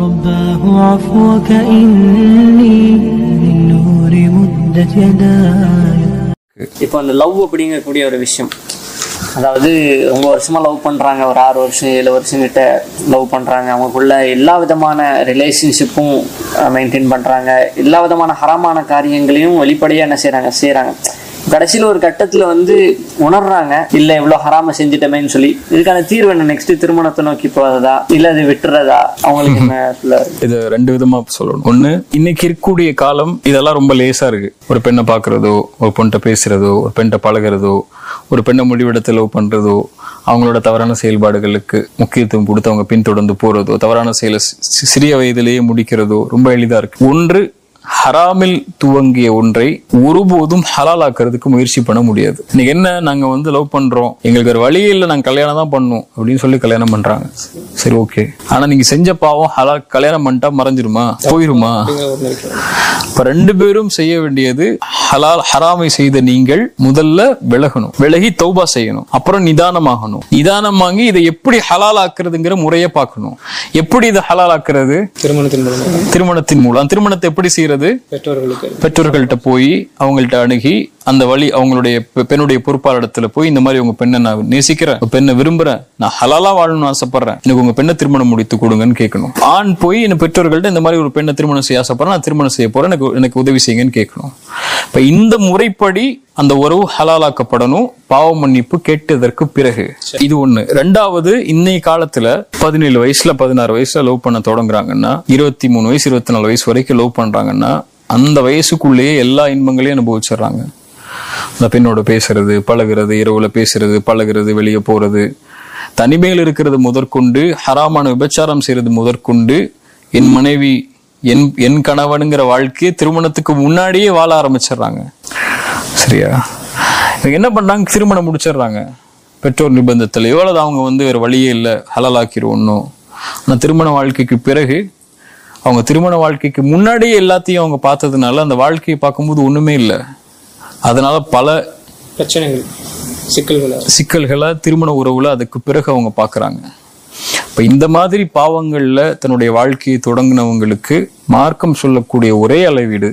رباه عفوك إني للنور مدت يداي. இப்போ அந்த லவ் அப்படிங்கக்கூடிய ஒரு விஷயம், அதாவது ரொம்ப வருஷமாக லவ் பண்ணுறாங்க, ஒரு 6 வருஷம் 7 வருஷம் கிட்ட லவ் பண்ணுறாங்க, அவங்களுக்குள்ள எல்லா விதமான ரிலேஷன்ஷிப்பும் மெயின்டைன் பண்ணுறாங்க, எல்லா விதமான ஹராமான காரியங்களையும் வெளிப்படையாக என்ன செய்கிறாங்க. கடைசியில் ஒரு கட்டத்தில் வந்து உணர்றாங்க, இல்லை இவ்வளோ ஹராம செஞ்சுட்டமேன்னு சொல்லி. இதுக்கான தீர்வு என்ன? நெக்ஸ்ட் திருமணத்தை நோக்கி போறதா இல்லை அது விட்டுறதா? அவங்களுக்கு என்ன? இது 2 விதமா சொல்லணும். ஒண்ணு, இன்னைக்கு இருக்கக்கூடிய காலம் இதெல்லாம் ரொம்ப லேசா இருக்கு. ஒரு பெண்ணை பாக்குறதோ, ஒரு பொண்ணை பேசுறதோ, ஒரு பெண்ணை பழகிறதோ, ஒரு பெண்ணை முடிவெடுத்து லவ் பண்றதோ, அவங்களோட தவறான செயல்பாடுகளுக்கு முக்கியத்துவம் கொடுத்து அவங்க பின்தொடர்ந்து போறதோ, தவறான செயலை சிறிய வயதிலேயே முடிக்கிறதோ ரொம்ப எளிதா இருக்கு. ஒன்று, ஹராமில் துவங்கிய ஒன்றை ஒருபோதும் ஹலால் ஆக்கிறதுக்கு முயற்சி பண்ண முடியாது. இன்னைக்கு என்ன, நாங்க வந்து லவ் பண்றோம், எங்களுக்கு ஒரு வழியே இல்லை, நாங்க கல்யாணம் தான் பண்ணணும் அப்படின்னு சொல்லி கல்யாணம் பண்றாங்க. சரி, ஓகே. ஆனா நீங்க செஞ்ச பாவம் ஹலால் கல்யாணம் பண்ணிட்டா மறைஞ்சிருமா, போயிருமா? இப்ப 2 பேரும் செய்ய வேண்டியது, ஹலால் ஹராமை செய்த நீங்கள் முதல்ல விலகணும், விலகி தௌபா செய்யணும், அப்புறம் நிதானமாகணும். நிதானமாகி இதை எப்படி ஹலால் ஆக்குறதுங்கிற முறையை பார்க்கணும். எப்படி இதை ஹலால் ஆக்குறது? திருமணத்தின் மூலம். திருமணத்தை எப்படி செய்யறது? பெற்றோர்கள்ட்ட போய் அவங்கள்ட்ட அணுகி அந்த வழி, அவங்களுடைய பெண்ணுடைய பொறுப்பாளரிடத்துல போய், இந்த மாதிரி உங்க பெண்ணை நான் நேசிக்கிறேன், பெண்ணை விரும்புறேன், நான் ஹலாலா வாழணும்னு ஆசைப்படுறேன், எனக்கு உங்க பெண்ணை திருமணம் முடித்து கொடுங்கன்னு கேட்கணும். ஆண் போய் இந்த பெற்றோர்கள்ட்ட இந்த மாதிரி ஒரு பெண்ணை திருமணம் செய்ய ஆசைப்படுறேன், நான் திருமணம் செய்ய போறேன், எனக்கு உதவி செய்யுங்கன்னு கேட்கணும். இப்ப இந்த முறைப்படி அந்த உறவு ஹலாலாக்கப்படணும், பாவ மன்னிப்பு கேட்டதற்கு பிறகு. இது ஒண்ணு. 2வது, இன்னைய காலத்துல 17 வயசுல 16 வயசுல லவ் பண்ண தொடங்குறாங்கன்னா, 23 வயசு 24 வயசு வரைக்கும் லவ் பண்றாங்கன்னா, அந்த வயசுக்குள்ளேயே எல்லா இன்பங்களையும் அனுபவிச்சிடுறாங்க. அந்த பெண்ணோட பேசுறது, பழகிறது, இரவுல பேசுறது, பழகிறது, வெளியே போறது, தனிமையில் இருக்கிறது முதற்கொண்டு, ஹராமான விபச்சாரம் செய்யறது முதற்கொண்டு, என் மனைவி என் கணவனுங்கிற வாழ்க்கையை திருமணத்துக்கு முன்னாடியே வாழ ஆரம்பிச்சிடுறாங்க. சரியா? என்ன பண்றாங்க, திருமணம் முடிச்சிடுறாங்க பெற்றோர் நிபந்தத்திலேயோ, அல்லது அவங்க வந்து வேற வழியே இல்லை, ஹலாலாக்கிடுவோம். ஆனா திருமண வாழ்க்கைக்கு பிறகு, அவங்க திருமண வாழ்க்கைக்கு முன்னாடியே எல்லாத்தையும் அவங்க பார்த்ததுனால அந்த வாழ்க்கையை பார்க்கும்போது ஒண்ணுமே இல்லை. அதனால பல பிரச்சனைகள், சிக்கல்களை திருமண உறவுல அதுக்கு பிறகு அவங்க பாக்குறாங்க. இப்ப இந்த மாதிரி பாவங்கள்ல தன்னுடைய வாழ்க்கையை தொடங்கினவங்களுக்கு மார்க்கம் சொல்லக்கூடிய ஒரே அளவீடு,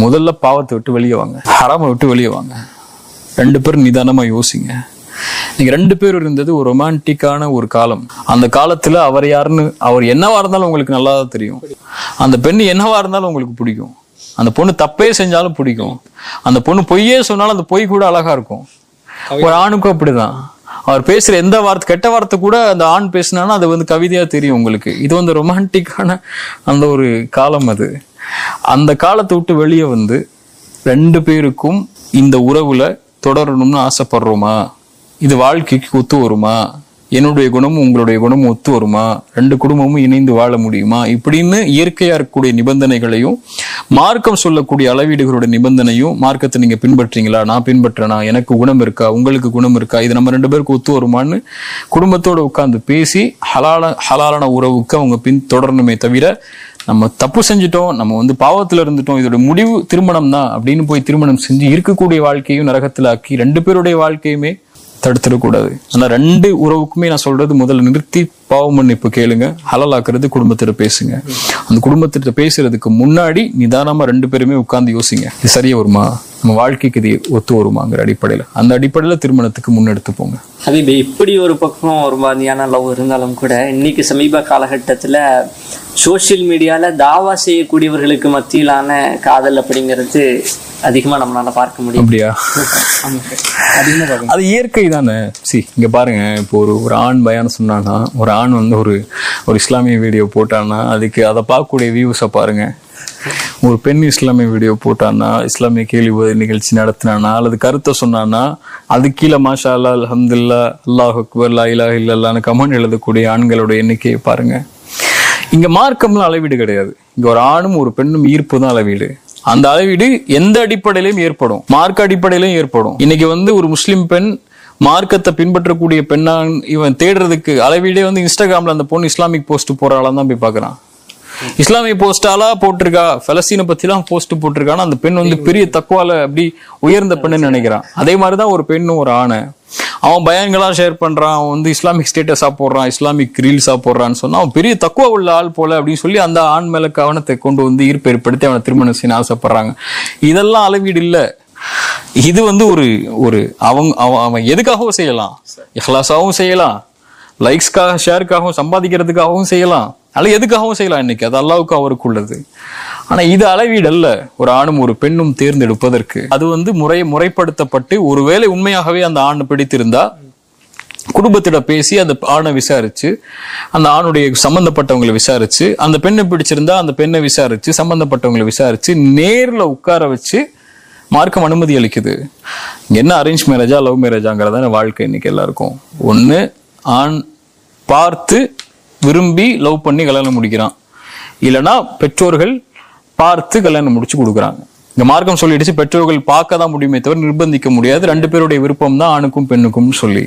முதல்ல பாவத்தை விட்டு வெளியே வாங்க, ஹராமை விட்டு வெளியே வாங்க. 2 பேரும் நிதானமா யோசிங்க. நீங்க 2 பேர் இருந்தது ஒரு ரொமான்டிக்கான ஒரு காலம். அந்த காலத்துல அவர் யாருன்னு, அவர் என்னவா இருந்தாலும் உங்களுக்கு நல்லா தெரியும். அந்த பெண் என்னவா இருந்தாலும் உங்களுக்கு பிடிக்கும். அந்த பொண்ணு தப்பே செஞ்சாலும் பிடிக்கும். அந்த பொண்ணு பொய்யே சொன்னாலும் அந்த பொய் கூட அழகா இருக்கும். ஒரு ஆணுக்கும் அப்படிதான். அவர் பேசுற எந்த வார்த்தை, கெட்ட வார்த்தை கூட அந்த ஆண் பேசினாலும் அது வந்து கவிதையா தெரியும் உங்களுக்கு. இது வந்து ரொமான்டிக்கான அந்த ஒரு காலம். அது அந்த காலத்தை விட்டு வெளியே வந்து 2 பேருக்கும் இந்த உறவுல தொடரணும்னு ஆசைப்படுறோமா, இது வாழ்க்கைக்கு ஒத்து வருமா, என்னுடைய குணமும் உங்களுடைய குணமும் ஒத்து வருமா, 2 குடும்பமும் இணைந்து வாழ முடியுமா, இப்படின்னு இயற்கையா இருக்கக்கூடிய நிபந்தனைகளையும் மார்க்கம் சொல்லக்கூடிய அளவீடுகளுடைய நிபந்தனையும், மார்க்கத்தை நீங்க பின்பற்றீங்களா, நான் பின்பற்றனா, எனக்கு குணம் இருக்கா, உங்களுக்கு குணம் இருக்கா, இது நம்ம 2 பேருக்கு ஒத்து வருமானு குடும்பத்தோட உட்கார்ந்து பேசி ஹலாலான உறவுக்கு அவங்க பின் தொடரணுமே தவிர, நம்ம தப்பு செஞ்சுட்டோம், நம்ம வந்து பாவத்துல இருந்துட்டோம், இதோட முடிவு திருமணம் தான் அப்படின்னு போய் திருமணம் செஞ்சு இருக்கக்கூடிய வாழ்க்கையும் நரகத்துல ஆக்கி 2 பேருடைய வாழ்க்கையுமே தடுத்துடக்கூடாது. ஆனா 2 உறவுக்குமே நான் சொல்றது, முதல்ல நிறுத்தி பாவ மன்னிப்பு கேளுங்க, ஹலாலாக்குறது குடும்பத்திட்ட பேசுங்க. அந்த குடும்பத்திட்ட பேசுறதுக்கு முன்னாடி நிதானமா 2 பேருமே உட்கார்ந்து யோசிங்க, இது சரியா வருமா, நம்ம வாழ்க்கைக்கு இது ஒத்து வருமாங்கிற அடிப்படையில, அந்த அடிப்படையில திருமணத்துக்கு முன்னெடுத்து போங்க. அது இப்படி ஒரு பக்கம் ஒரு மாதிரியான லவ் இருந்தாலும் கூட, இன்னைக்கு சமீப காலகட்டத்துல சோசியல் மீடியால தாவா செய்யக்கூடியவர்களுக்கு மத்தியிலான காதல் அப்படிங்கிறது அதிகமா நம்மளால பார்க்க முடியும். அப்படியா? அது இயற்கை தானே. இங்க பாருங்க, இப்போ ஒரு ஆண் பயான் சொன்னானா, ஒரு ஆண் வந்து ஒரு இஸ்லாமிய வீடியோ போட்டான்னா, அதுக்கு அதை பார்க்கக்கூடிய வியூஸை பாருங்க. ஒரு பெண் இஸ்லாமிய வீடியோ போட்டான்னா, இஸ்லாமிய கேள்வி நிகழ்ச்சி நடத்தினானா, அல்லது கருத்தை சொன்னான்னா, அது கீழே மாஷா அல்லா, அல்ஹம்துலில்லாஹ், அல்லாஹ் அக்பர், லா இலாஹ இல்லல்லாஹ்னு கமெண்ட் எழுதக்கூடிய ஆண்களோட எண்ணிக்கையை பாருங்க. இங்க மார்க்கம்லாம் அளவீடு கிடையாது. இங்க ஒரு ஆணும் ஒரு பெண்ணும் ஈர்ப்பு தான் அளவீடு. அந்த அளவீடு எந்த அடிப்படையிலும் ஏற்படும், மார்க்க அடிப்படையிலும் ஏற்படும். இன்னைக்கு வந்து ஒரு முஸ்லிம் பெண் மார்க்கத்தை பின்பற்றக்கூடிய பெண்ணா இவன் தேடுறதுக்கு அளவீடே வந்து இன்ஸ்டாகிராம்ல அந்த பொண்ணு இஸ்லாமிக் போஸ்ட் போறாளான்னு தான் போய் பாக்குறான். இஸ்லாமிய போஸ்டாலா போட்டிருக்கா, பலஸ்தீனை பத்தி எல்லாம் போஸ்ட் போட்டிருக்கானா, அந்த பெண் வந்து பெரிய தக்குவால அப்படி உயர்ந்த பெண்ணுன்னு நினைக்கிறான். அதே மாதிரிதான் ஒரு பெண்ணும் ஒரு ஆணை அவன் பயான்களா ஷேர் பண்றான், அவன் வந்து இஸ்லாமிக் ஸ்டேட்டஸா போடுறான், இஸ்லாமிக் ரீல்ஸா போடுறான்னு சொன்னா அவன் பெரிய தக்குவா உள்ள ஆள் போல அப்படின்னு சொல்லி அந்த ஆண் மேல கவனத்தை கொண்டு வந்து ஈர்ப்பு ஏற்படுத்தி அவனை திருமணம் செய்ய ஆசைப்படுறாங்க. இதெல்லாம் அளவீடு இல்ல. இது வந்து ஒரு அவன் எதுக்காகவும் செய்யலாம், இஹ்லாஸாவும் செய்யலாம், லைக்ஸ்க்காக ஷேருக்காகவும் சம்பாதிக்கிறதுக்காகவும் செய்யலாம், அல்ல எதுக்காகவும் செய்யலாம். இன்னைக்கு அது அல்லாவுக்கு அவருக்கு உள்ளது. ஆனா இது அளவீடு அல்ல ஒரு ஆணும் ஒரு பெண்ணும் தேர்ந்தெடுப்பதற்கு. அது வந்து முறைப்படுத்தப்பட்டு ஒருவேளை உண்மையாகவே அந்த ஆண் பிடித்திருந்தா குடும்பத்திட பேசி அந்த ஆணை விசாரிச்சு, அந்த ஆணுடைய சம்பந்தப்பட்டவங்களை விசாரிச்சு, அந்த பெண்ணை பிடிச்சிருந்தா அந்த பெண்ணை விசாரிச்சு, சம்பந்தப்பட்டவங்களை விசாரிச்சு நேர்ல உட்கார வச்சு மார்க்கம் அனுமதி அளிக்குது. என்ன அரேஞ்ச் மேரேஜா லவ் மேரேஜாங்கிறதான வாழ்க்கை இன்னைக்கு எல்லாருக்கும். ஒண்ணு ஆண் பார்த்து விரும்பி லவ் பண்ணி கல்யாணம் முடிக்கிறான், இல்லைன்னா பெற்றோர்கள் பார்த்து கல்யாணம் முடிச்சு கொடுக்குறாங்க. இங்க மார்க்கம் சொல்லிடுச்சு பெற்றோர்கள் பார்க்க தான் முடியுமே தவிர நிர்பந்திக்க முடியாது, 2 பேருடைய விருப்பம் தான் ஆணுக்கும் பெண்ணுக்கும் சொல்லி.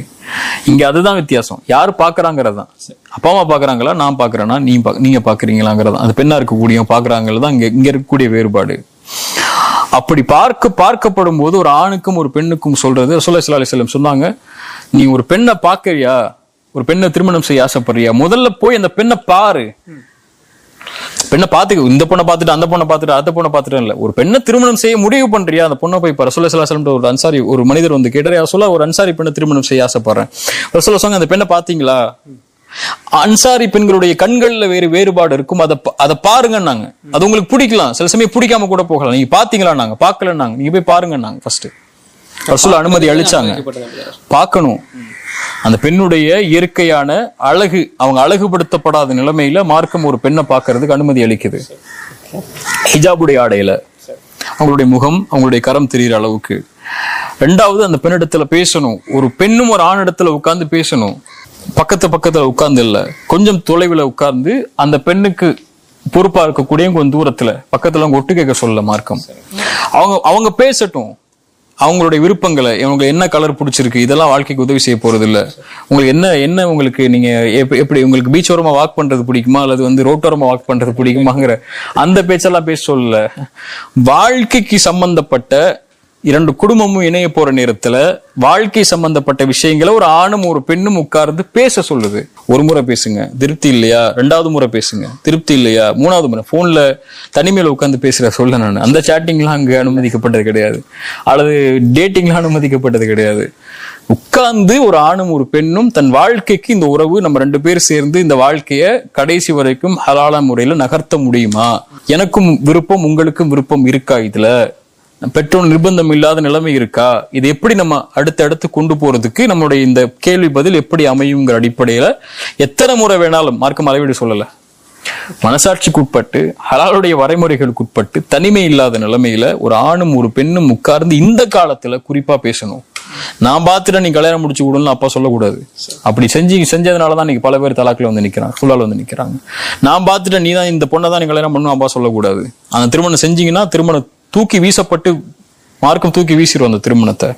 இங்க அதுதான் வித்தியாசம். யாரு பாக்குறாங்கிறதான். அப்பா அம்மா பாக்குறாங்களா, நான் பாக்குறேன்னா நீங்க பாக்குறீங்களாங்கிறதான். அந்த பெண்ணா இருக்கக்கூடிய பாக்குறாங்கதான் இங்க இருக்கக்கூடிய வேறுபாடு. அப்படி பார்க்கப்படும் போது ஒரு ஆணுக்கும் ஒரு பெண்ணுக்கும் சொல்றது ரசூலுல்லாஹி ஸல்லல்லாஹு அலைஹி வஸல்லம் சொன்னாங்க, நீ ஒரு பெண்ணை பாக்குறியா, ஒரு பெண்ணை திருமணம் செய்ய ஆசைப்படுறியா, முதல்ல போய் அந்த பெண்ணை பாரு. பெண்ணை பார்த்துக்க, இந்த பொண்ணை பார்த்துட்டு அந்த பொண்ணை பார்த்துட்டு அந்த பொண்ணை பார்த்துட்டு இல்ல, ஒரு பெண்ணை திருமணம் செய்ய முடிவு பண்றியா, அந்த பொண்ணை போய் பாரு. ரசூலுல்லாஹி ஸல்லல்லாஹு அலைஹி வஸல்லம் ஒரு அன்சாரி ஒரு மனிதர் வந்து கேட்டாரு, ரசூலுல்லாஹ் ஒரு அன்சாரி பெண்ணை திருமணம் செய்ய ஆசைப்படுறேன். ரசூலுல்லாஹ் சொன்னாங்க, அந்த பெண்ணை பாத்தீங்களா? அன்சாரி பெண்களுடைய கண்கள்ல வேறுபாடு இருக்கும், அதை பாருங்கன்னாங்க. அது உங்களுக்கு பிடிக்கலாம், சில சமயம் பிடிக்காம கூட போகலாம். நீங்க பாத்தீங்களா? நாங்க பாக்கலன்னாங்க. நீங்க போய் பாருங்கன்னாங்க. ஃபர்ஸ்ட் ரசூலுல்லாஹ் அனுமதி அளிச்சாங்க. பார்க்கணும். அந்த பெண்ணுடைய இயற்கையான அழகு, அவங்க அழகுபடுத்தப்படாத நிலைமையில மார்க்கம் ஒரு பெண்ணை பார்க்கறதுக்கு அனுமதி அளிக்குது. ஹிஜாபுடைய ஆடையில அவங்களுடைய முகம், அவங்களுடைய கரம் தெரிகிற அளவுக்கு. 2வது அந்த பெண்ணிடத்துல பேசணும். ஒரு பெண்ணும் ஒரு ஆணிடத்துல உட்கார்ந்து பேசணும். பக்கத்துல உட்கார்ந்து இல்ல, கொஞ்சம் தொலைவுல உட்கார்ந்து அந்த பெண்ணுக்கு பொறுப்பா இருக்கக்கூடிய கொஞ்சம் தூரத்துல பக்கத்துல அவங்க ஒட்டு கேட்க சொல்ல மார்க்கம். அவங்க பேசட்டும். அவங்களுடைய விருப்பங்களை, இவங்களுக்கு என்ன கலர் பிடிச்சிருக்கு, இதெல்லாம் வாழ்க்கைக்கு உதவி செய்ய போறது இல்ல. உங்களுக்கு என்ன உங்களுக்கு நீங்க எப்படி உங்களுக்கு பீச் ஓரமா வாக் பண்றது பிடிக்குமா, அல்லது வந்து ரோட்டோரமா வாக் பண்றது பிடிக்குமாங்கிற அந்த பேச்செல்லாம் பேச சொல்லல. வாழ்க்கைக்கு சம்பந்தப்பட்ட 2 குடும்பமும் இணைய போற நேரத்துல வாழ்க்கை சம்பந்தப்பட்ட விஷயங்களை ஒரு ஆணும் ஒரு பெண்ணும் உட்கார்ந்து பேச சொல்லுது. ஒரு முறை பேசுங்க, திருப்தி இல்லையா 2வது முறை பேசுங்க, திருப்தி இல்லையா 3வது முறை. போன்ல தனிமையில உட்கார்ந்து பேசுற சொல்ல நான் அந்த சாட்டிங்லாம் அங்க அனுமதிக்கப்பட்டது கிடையாது, அல்லது டேட்டிங்லாம் அனுமதிக்கப்பட்டது கிடையாது. உட்கார்ந்து ஒரு ஆணும் ஒரு பெண்ணும் தன் வாழ்க்கைக்கு இந்த உறவு நம்ம 2 பேர் சேர்ந்து இந்த வாழ்க்கைய கடைசி வரைக்கும் ஹலாலான முறையில நகர்த்த முடியுமா, எனக்கும் விருப்பம் உங்களுக்கும் விருப்பம் இருக்கா, இதுல பெற்றோர் நிர்பந்தம் இல்லாத நிலைமை இருக்கா, இது எப்படி நம்ம அடுத்து கொண்டு போறதுக்கு நம்மளுடைய இந்த கேள்வி பதில் எப்படி அமையுங்கிற அடிப்படையில எத்தனை முறை வேணாலும் மார்க்கம் அளவீடு சொல்லல, மனசாட்சிக்கு உட்பட்டு ஹலாலுடைய வரைமுறைகளுக்கு உட்பட்டு தனிமை இல்லாத நிலைமையில ஒரு ஆணும் ஒரு பெண்ணும் உட்கார்ந்து இந்த காலத்துல குறிப்பா பேசணும். நான் பார்த்துட்டு நீ கல்யாணம் முடிச்சு விடணும் அப்பா சொல்லக்கூடாது. அப்படி செஞ்சதுனாலதான் இன்னைக்கு பல பேர் தலாக்குல வந்து நிக்கிறாங்க, ஃபுல்லால வந்து நிக்கிறாங்க. நான் பார்த்துட்டு நீ தான் இந்த பொண்ணை தான் நீ கல்யாணம் பண்ணணும் அப்பா சொல்லக்கூடாது. அந்த திருமணம் செஞ்சீங்கன்னா திருமணம் தூக்கி வீசப்பட்டு மார்க்கம் தூக்கி வீசிடும் அந்த திருமணத்தை.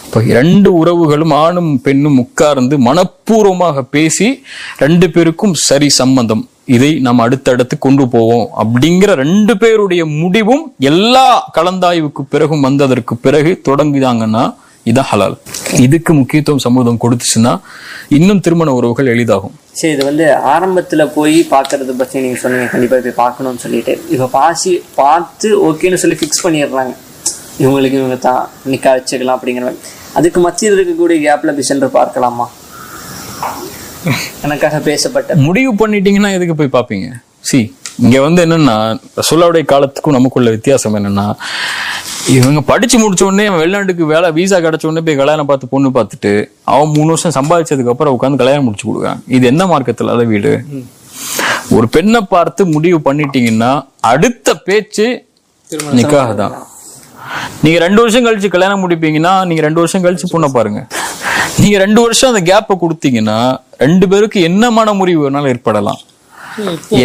இப்ப 2 உறவுகளும் ஆணும் பெண்ணும் உட்கார்ந்து மனப்பூர்வமாக பேசி 2 பேருக்கும் சரி சம்பந்தம், இதை நம்ம அடுத்தடுத்து கொண்டு போவோம் அப்படிங்கிற 2 பேருடைய முடிவும் எல்லா கலந்தாய்வுக்கு பிறகும் வந்ததற்கு பிறகு தொடங்குதாங்கன்னா இதான் ஹலால். இதுக்கு முக்கியத்துவம் சமூகம் கொடுத்துச்சுன்னா இன்னும் திருமண உறவுகள் எளிதாகும். சரி, இது வந்து ஆரம்பத்துல போய் பாக்குறது பத்தி நீங்க சொன்னீங்க, கண்டிப்பா போய் பார்க்கணும்னு சொல்லிட்டு. இப்ப பார்த்து ஓகேன்னு சொல்லி ஃபிக்ஸ் பண்ணிடுறாங்க, இவங்களுக்கு இவங்க தான் நிக்க வச்சுக்கலாம் அப்படிங்கிற. அதுக்கு மத்தியில் இருக்கக்கூடிய கேப்ல போய் சென்று பார்க்கலாமா? எனக்காக பேசப்பட்ட முடிவு பண்ணிட்டீங்கன்னா எதுக்கு போய் பார்ப்பீங்க? இங்க வந்து என்னன்னா ரசூலுல்லாஹ்வுடைய காலத்துக்கும் நமக்குள்ள வித்தியாசம் என்னன்னா, இவங்க படிச்சு முடிச்ச உடனே வெளிநாட்டுக்கு வேலை வீசா கிடைச்ச உடனே போய் கல்யாணம் பார்த்து பொண்ணு பார்த்துட்டு அவன் 3 வருஷம் சம்பாதிச்சதுக்கு அப்புறம் உட்காந்து கல்யாணம் முடிச்சு கொடுக்குறாங்க. இது என்ன மார்க்கத்துல அதை வீடு? ஒரு பெண்ணை பார்த்து முடிவு பண்ணிட்டீங்கன்னா அடுத்த பேச்சு நிக்காஹ் தான். நீங்க 2 வருஷம் கழிச்சு கல்யாணம் முடிப்பீங்கன்னா நீங்க 2 வருஷம் கழிச்சு பொண்ணை பாருங்க. நீங்க 2 வருஷம் அந்த கேப்பை கொடுத்தீங்கன்னா 2 பேருக்கு என்ன மன முறிவு வேணாலும் ஏற்படலாம்.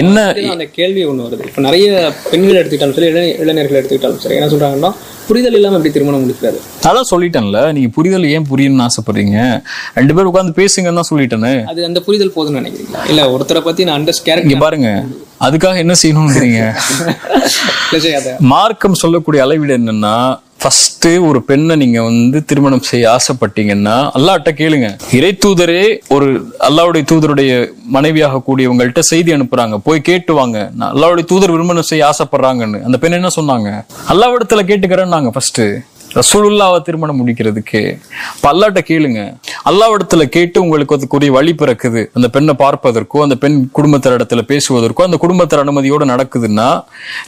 என்ன அந்த கேள்வி ஒண்ணு வருது. இப்ப நிறைய பெண்கள் எடுத்துக்கிட்டாலும் சரி, இளைஞர்கள் எடுத்துக்கிட்டாலும் சரி, என்ன சொல்றாங்கன்னா புரிதல் இல்லாம எப்படி திருமணம் முடிக்கிறாரு. அதான் சொல்லிட்டேன்ல, நீங்க புரிதல் ஏன் புரியணும்னு ஆசைப்படுறீங்க? 2 பேரும் உட்காந்து பேசுங்கன்னு தான் சொல்லிட்டேன்னு. அது அந்த புரிதல் போதும்னு நினைக்கிறீங்களா? இல்ல ஒருத்தரை பத்தி நான் இங்க பாருங்க, அதுக்காக என்ன செய்யணும்ங்கிறீங்க? மார்க்கம் சொல்லக்கூடிய அளவீடு என்னன்னா, ஃபர்ஸ்ட் ஒரு பெண்ணை நீங்க வந்து திருமணம் செய்ய ஆசைப்பட்டீங்கன்னா அல்லாஹ்ட்ட கேளுங்க. இறை தூதரே ஒரு அல்லாஹ்வுடைய தூதருடைய மனைவியாக கூடியவங்கள்ட்ட செய்தி அனுப்புறாங்க, போய் கேட்டு வாங்க, அல்லாஹ்வுடைய தூதர் திருமணம் செய்ய ஆசைப்படுறாங்கன்னு. அந்த பெண் என்ன சொன்னாங்க? அல்லாஹ்விடத்துல கேட்டுக்கிறேன்னாங்க. ஃபர்ஸ்ட் ரசூலுல்லாஹ்வை திருமணம் முடிக்கிறதுக்கு அல்லாஹ்ட்ட கேளுங்க. அல்லாஹ்விடத்துல கேட்டு உங்களுக்கு அதுக்குரிய வழி பிறக்குது, அந்த பெண்ணை பார்ப்பதற்கோ அந்த பெண் குடும்பத்தர் இடத்துல பேசுவதற்கோ அந்த குடும்பத்தர் அனுமதியோட நடக்குதுன்னா,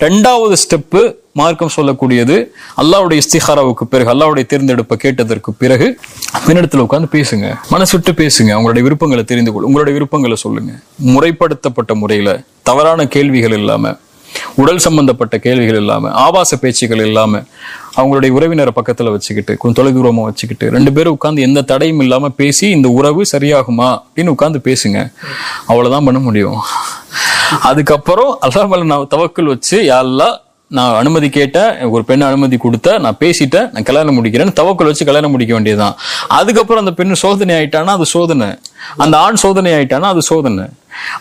ரெண்டாவது ஸ்டெப்பு மார்க்கம் சொல்லக்கூடியது அல்லாஹ்வுடைய இஸ்திகாராவுக்கு பிறகு, அல்லாஹ்வுடைய தேர்ந்தெடுப்பை கேட்டதற்கு பிறகு பெண்ணிடத்துல உட்கார்ந்து பேசுங்க, மனசு விட்டு பேசுங்க, அவங்களுடைய விருப்பங்களை தெரிந்து கொள்ளுங்க, உங்களுடைய விருப்பங்களை சொல்லுங்க. முறைப்படுத்தப்பட்ட முறையில, தவறான கேள்விகள் இல்லாம, உடல் சம்பந்தப்பட்ட கேள்விகள் இல்லாம, ஆபாச பேச்சுகள் இல்லாம, அவங்களுடைய உறவினரை பக்கத்துல வச்சுக்கிட்டு கொஞ்சம் தொலைதூரமா வச்சுக்கிட்டு 2 பேரும் உட்கார்ந்து எந்த தடையும் இல்லாம பேசி இந்த உறவு சரியாகுமா அப்படின்னு உட்கார்ந்து பேசுங்க. அவ்வளவுதான் பண்ண முடியும். அதுக்கப்புறம் அல்லாஹ் மேல நான் தவக்கல் வச்சு, யா அல்லாஹ் நான் அனுமதி கேட்டேன், ஒரு பெண்ணை அனுமதி கொடுத்த, நான் பேசிட்டேன், நான் கல்யாணம் முடிக்கிறேன்னு தவக்கல் வச்சு கல்யாணம் முடிக்க வேண்டியதுதான். அதுக்கப்புறம் அந்த பெண்ணு சோதனை ஆயிட்டானா அது சோதனை, அந்த ஆண் சோதனை ஆயிட்டானா அது சோதனை.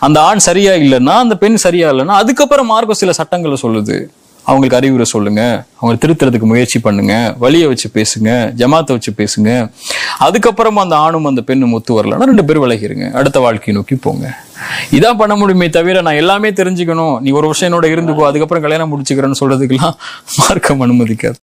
அந்த ஆண் சரியா இல்லைன்னா, அந்த பெண் சரியா இல்லைன்னா, அதுக்கப்புறம் மார்க்கம் சில சட்டங்களை சொல்லுது. அவங்களுக்கு அறிவுரை சொல்லுங்க, அவங்க திருத்துறதுக்கு முயற்சி பண்ணுங்க, வழியை வச்சு பேசுங்க, ஜமாத்தை வச்சு பேசுங்க. அதுக்கப்புறமா அந்த ஆணும் அந்த பெண்ணும் ஒத்து வரலன்னா 2 பேரும் விலகிருங்க, அடுத்த வாழ்க்கையை நோக்கி போங்க. இதான் பண்ண முடியுமே தவிர நான் எல்லாமே தெரிஞ்சுக்கணும், நீ ஒரு வருஷம் என்னோட இருந்துக்கோ அதுக்கப்புறம் கல்யாணம் முடிச்சுக்கிறேன்னு சொல்றதுக்கெல்லாம் மார்க்கம் அனுமதிக்காது.